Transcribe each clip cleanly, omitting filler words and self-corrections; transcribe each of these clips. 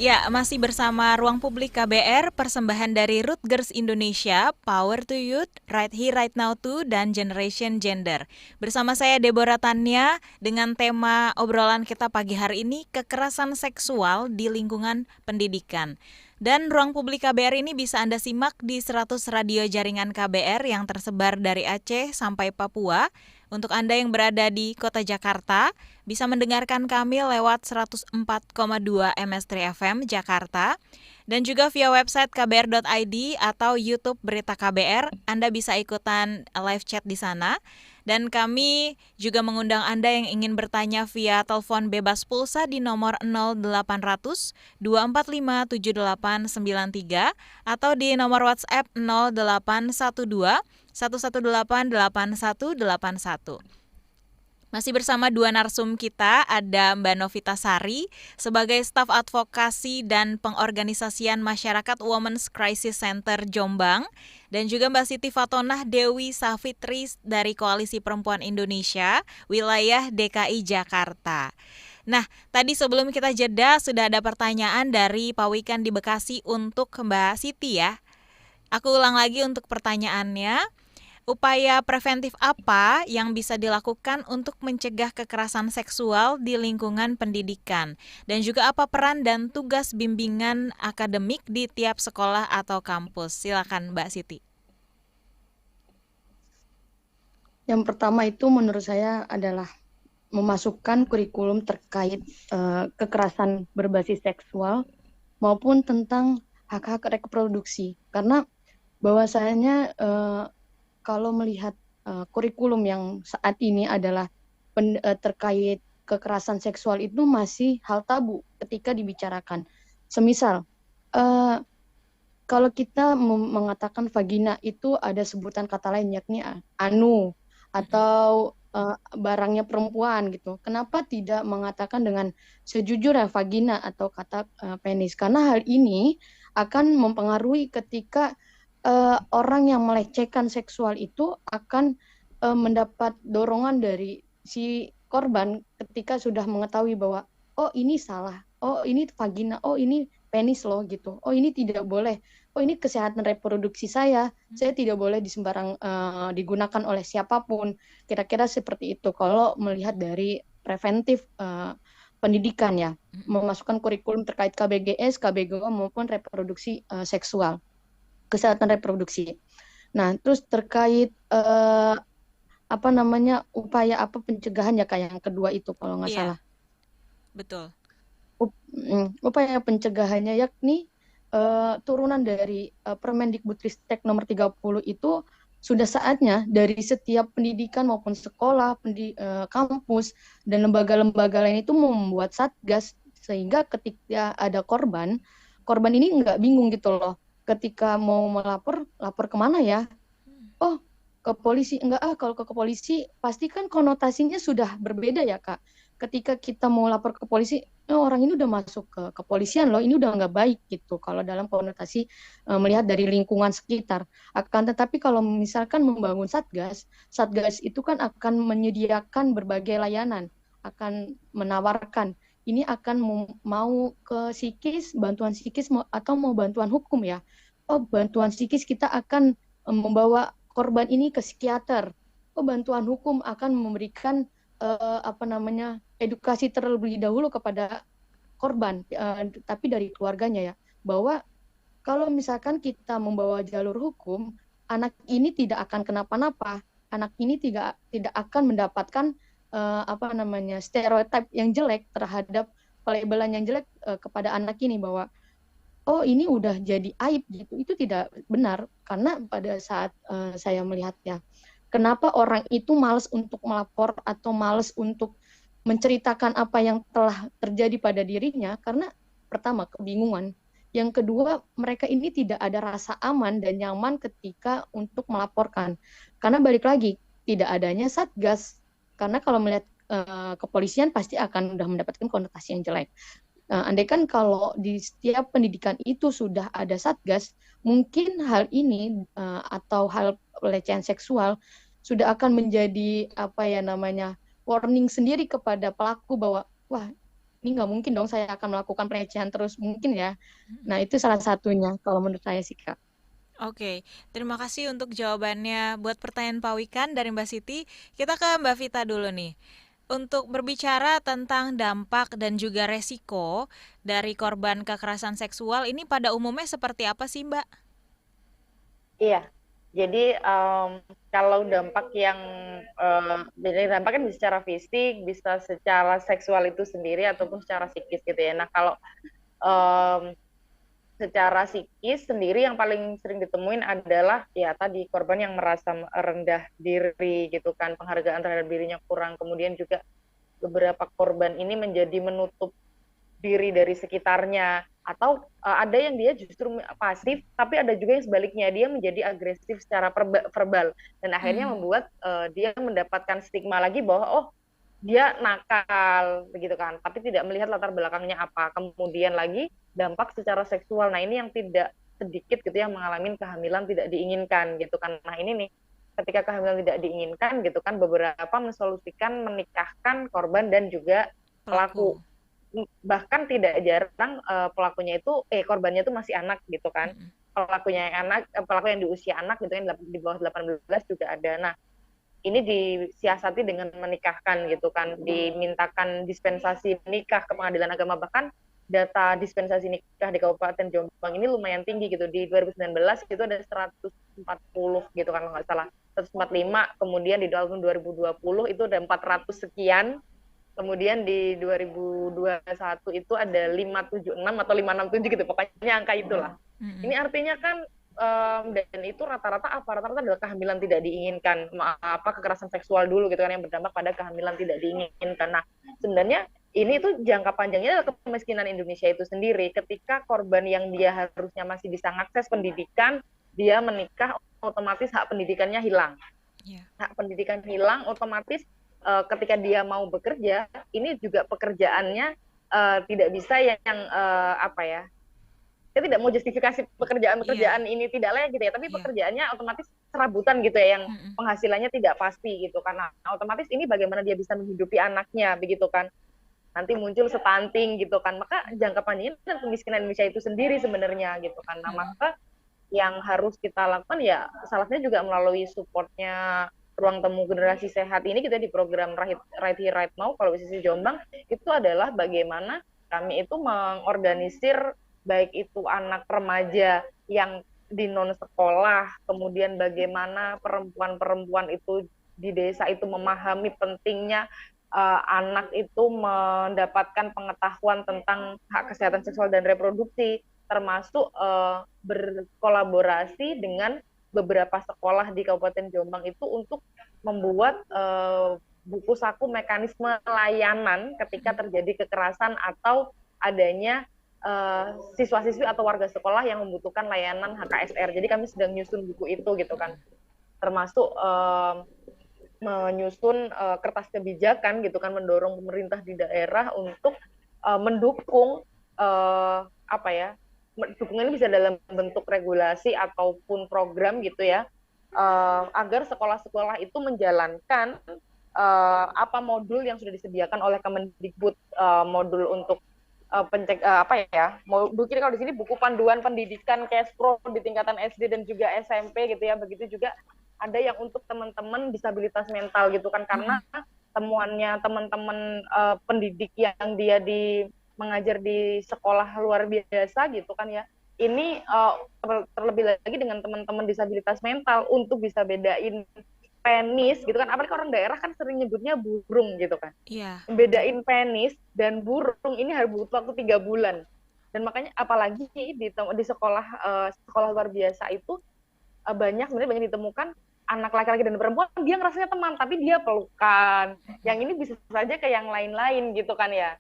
Ya, masih bersama Ruang Publik KBR, persembahan dari Rutgers Indonesia, Power to Youth, Right Here, Right Now Too, dan Generation Gender. Bersama saya Deborah Tanya dengan tema obrolan kita pagi hari ini, kekerasan seksual di lingkungan pendidikan. Dan Ruang Publik KBR ini bisa Anda simak di 100 radio jaringan KBR yang tersebar dari Aceh sampai Papua. Untuk Anda yang berada di Kota Jakarta, bisa mendengarkan kami lewat 104,2 MS3 FM Jakarta dan juga via website kbr.id atau YouTube Berita KBR. Anda bisa ikutan live chat di sana. Dan kami juga mengundang Anda yang ingin bertanya via telepon bebas pulsa di nomor 0800 245 7893 atau di nomor WhatsApp 0812 1188181. Masih bersama dua narsum kita, ada Mbak Novita Sari sebagai staf advokasi dan pengorganisasian masyarakat Women's Crisis Center Jombang dan juga Mbak Siti Fatonah Dewi Safitri dari Koalisi Perempuan Indonesia, wilayah DKI Jakarta. Nah, tadi sebelum kita jeda sudah ada pertanyaan dari Pak Wikan di Bekasi untuk Mbak Siti ya. Aku ulang lagi untuk pertanyaannya. Upaya preventif apa yang bisa dilakukan untuk mencegah kekerasan seksual di lingkungan pendidikan? Dan juga apa peran dan tugas bimbingan akademik di tiap sekolah atau kampus? Silakan Mbak Siti. Yang pertama itu menurut saya adalah memasukkan kurikulum terkait kekerasan berbasis seksual maupun tentang hak-hak reproduksi. Karena bahwasanya kalau melihat kurikulum yang saat ini adalah terkait kekerasan seksual itu masih hal tabu ketika dibicarakan. Semisal, eh, kalau kita mengatakan vagina itu ada sebutan kata lain yakni anu atau barangnya perempuan gitu. Kenapa tidak mengatakan dengan sejujurnya vagina atau kata penis? Karena hal ini akan mempengaruhi ketika orang yang melecehkan seksual itu akan mendapat dorongan dari si korban ketika sudah mengetahui bahwa oh ini salah, oh ini vagina, oh ini penis loh gitu, oh ini tidak boleh, oh ini kesehatan reproduksi saya tidak boleh disembarang digunakan oleh siapapun. Kira-kira seperti itu kalau melihat dari preventif pendidikan ya, memasukkan kurikulum terkait KBGS, KBGO maupun reproduksi seksual, kesehatan reproduksi. Nah, terus terkait apa namanya upaya apa pencegahan ya kayak yang kedua itu kalau nggak Iya, salah. betul. Upaya pencegahannya yakni turunan dari Permendikbudristek nomor 30 itu sudah saatnya dari setiap pendidikan maupun sekolah, kampus dan lembaga-lembaga lain itu membuat satgas sehingga ketika ada korban, korban ini nggak bingung gitu loh. Ketika mau melapor, lapor kemana ya? Oh, ke polisi. Enggak kalau ke polisi pasti kan konotasinya sudah berbeda ya, Kak. Ketika kita mau lapor ke polisi, oh, orang ini udah masuk ke kepolisian loh, ini udah nggak baik gitu. Kalau dalam konotasi melihat dari lingkungan sekitar. Akan tetapi kalau misalkan membangun satgas, satgas itu kan akan menyediakan berbagai layanan, akan menawarkan ini akan mau ke psikis, bantuan psikis atau mau bantuan hukum ya. Oh, bantuan psikis kita akan membawa korban ini ke psikiater. Oh, bantuan hukum akan memberikan apa namanya edukasi terlebih dahulu kepada korban, tapi dari keluarganya ya, bahwa kalau misalkan kita membawa jalur hukum, anak ini tidak akan kenapa-napa, anak ini tidak tidak akan mendapatkan apa namanya stereotip yang jelek terhadap pelabelan yang jelek kepada anak ini bahwa oh ini udah jadi aib gitu. Itu tidak benar karena pada saat saya melihatnya, kenapa orang itu malas untuk melapor atau malas untuk menceritakan apa yang telah terjadi pada dirinya karena pertama kebingungan. Yang kedua, mereka ini tidak ada rasa aman dan nyaman ketika untuk melaporkan. Karena balik lagi, tidak adanya satgas. Karena kalau melihat kepolisian pasti akan sudah mendapatkan konotasi yang jelek. Andaikan kalau di setiap pendidikan itu sudah ada satgas, mungkin hal ini atau hal pelecehan seksual sudah akan menjadi apa ya namanya warning sendiri kepada pelaku bahwa wah ini nggak mungkin dong saya akan melakukan pelecehan terus, mungkin ya. Nah, itu salah satunya kalau menurut saya sih, Kak. Oke, terima kasih untuk jawabannya. Buat pertanyaan Pak Wikan dari Mbak Siti, kita ke Mbak Vita dulu nih. Untuk berbicara tentang dampak dan juga resiko dari korban kekerasan seksual ini pada umumnya seperti apa sih, Mbak? Iya, jadi kalau dampak yang jadi dampak kan bisa secara fisik, bisa secara seksual itu sendiri ataupun secara psikis gitu ya. Nah kalau em, secara psikis sendiri yang paling sering ditemuin adalah ya tadi korban yang merasa rendah diri gitu kan, penghargaan terhadap dirinya kurang, kemudian juga beberapa korban ini menjadi menutup diri dari sekitarnya atau ada yang dia justru pasif tapi ada juga yang sebaliknya dia menjadi agresif secara verbal dan akhirnya Hmm. membuat dia mendapatkan stigma lagi bahwa oh dia nakal begitu kan tapi tidak melihat latar belakangnya apa kemudian lagi dampak secara seksual nah ini yang tidak sedikit gitu yang mengalami kehamilan tidak diinginkan gitu kan nah ini nih ketika kehamilan tidak diinginkan gitu kan beberapa mensolusikan menikahkan korban dan juga Pelaku. pelaku bahkan tidak jarang pelakunya itu korbannya itu masih anak gitu kan Mm-mm. pelakunya yang anak pelaku yang di usia anak gitu kan di bawah 18 juga ada nah ini disiasati dengan menikahkan gitu kan dimintakan dispensasi nikah ke pengadilan agama bahkan data dispensasi nikah di Kabupaten Jombang ini lumayan tinggi gitu di 2019 itu ada 140 gitu kan kalau nggak salah 145 kemudian di tahun 2020 itu ada 400 sekian kemudian di 2021 itu ada 576 atau 567 gitu pokoknya angka itulah Mm-mm. ini artinya kan dan itu rata-rata rata-rata adalah kehamilan tidak diinginkan apa kekerasan seksual dulu gitu kan yang berdampak pada kehamilan tidak diinginkan nah sebenarnya ini tuh jangka panjangnya adalah kemiskinan Indonesia itu sendiri ketika korban yang dia harusnya masih bisa mengakses pendidikan dia menikah otomatis hak pendidikannya hilang Yeah. hak pendidikan hilang otomatis ketika dia mau bekerja ini juga pekerjaannya tidak bisa yang apa ya saya tidak mau justifikasi Iya. pekerjaan-pekerjaan ini tidak layak gitu ya tapi Iya. pekerjaannya otomatis serabutan gitu ya yang Mm-mm. penghasilannya tidak pasti gitu karena otomatis ini bagaimana dia bisa menghidupi anaknya begitu kan nanti muncul stunting gitu kan maka jangka panjangnya dan kemiskinan Indonesia itu sendiri sebenarnya gitu kan nah Mm-mm. maka yang harus kita lakukan ya salah satunya juga melalui supportnya ruang temu generasi sehat ini kita di program Right Here Right Now kalau di sisi Jombang itu adalah bagaimana kami itu mengorganisir baik itu anak remaja yang di non sekolah kemudian bagaimana perempuan-perempuan itu di desa itu memahami pentingnya anak itu mendapatkan pengetahuan tentang hak kesehatan seksual dan reproduksi termasuk berkolaborasi dengan beberapa sekolah di Kabupaten Jombang itu untuk membuat buku saku mekanisme layanan ketika terjadi kekerasan atau adanya siswa-siswi atau warga sekolah yang membutuhkan layanan HKSR. Jadi kami sedang nyusun buku itu gitu kan, termasuk menyusun kertas kebijakan gitu kan, mendorong pemerintah di daerah untuk mendukung apa ya dukungan ini bisa dalam bentuk regulasi ataupun program gitu ya agar sekolah-sekolah itu menjalankan apa modul yang sudah disediakan oleh Kemendikbud modul untuk apa ya mungkin kalau di sini buku panduan pendidikan Kespro di tingkatan SD dan juga SMP gitu ya begitu juga ada yang untuk teman-teman disabilitas mental gitu kan karena temuannya teman-teman pendidik yang dia mengajar di sekolah luar biasa gitu kan ya ini terlebih lagi dengan teman-teman disabilitas mental untuk bisa bedain penis gitu kan apalagi orang daerah kan sering nyebutnya burung gitu kan Iya. bedain penis dan burung ini harus butuh waktu 3 bulan dan makanya apalagi di sekolah sekolah luar biasa itu banyak sebenarnya banyak ditemukan anak laki-laki dan perempuan dia ngerasanya teman tapi dia pelukan yang ini bisa saja ke yang lain-lain gitu kan ya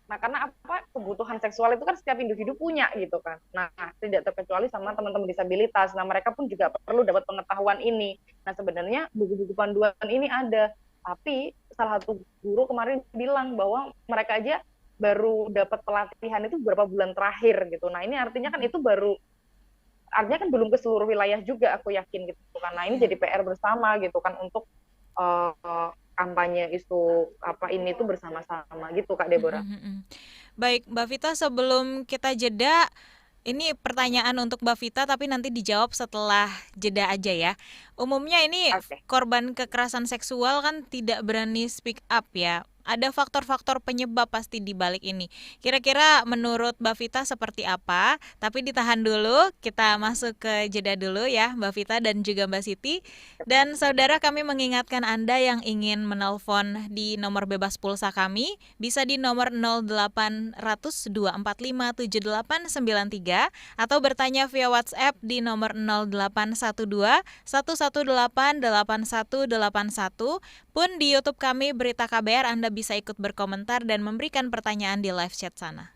nah karena apa kebutuhan seksual itu kan setiap individu punya gitu kan nah tidak terkecuali sama teman-teman disabilitas nah mereka pun juga perlu dapat pengetahuan ini nah sebenarnya buku-buku panduan ini ada tapi salah satu guru kemarin bilang bahwa mereka aja baru dapat pelatihan itu beberapa bulan terakhir gitu nah ini artinya kan itu baru artinya kan belum ke seluruh wilayah juga aku yakin gitu karena ini jadi PR bersama gitu kan untuk kampanye isu ini tuh bersama-sama gitu Kak Deborah. Baik, Mbak Vita, sebelum kita jeda, ini pertanyaan untuk Mbak Vita tapi nanti dijawab setelah jeda aja ya. Umumnya ini korban kekerasan seksual kan tidak berani speak up ya. Ada faktor-faktor penyebab pasti di balik ini. Kira-kira menurut Mbak Vita seperti apa? Tapi ditahan dulu, kita masuk ke jeda dulu ya Mbak Vita dan juga Mbak Siti. Dan saudara, kami mengingatkan Anda yang ingin menelpon di nomor bebas pulsa kami, bisa di nomor 0800 245 7893 atau bertanya via WhatsApp di nomor 0812 118 8181 pun di YouTube kami Berita KBR Anda bisa ikut berkomentar dan memberikan pertanyaan di live chat sana.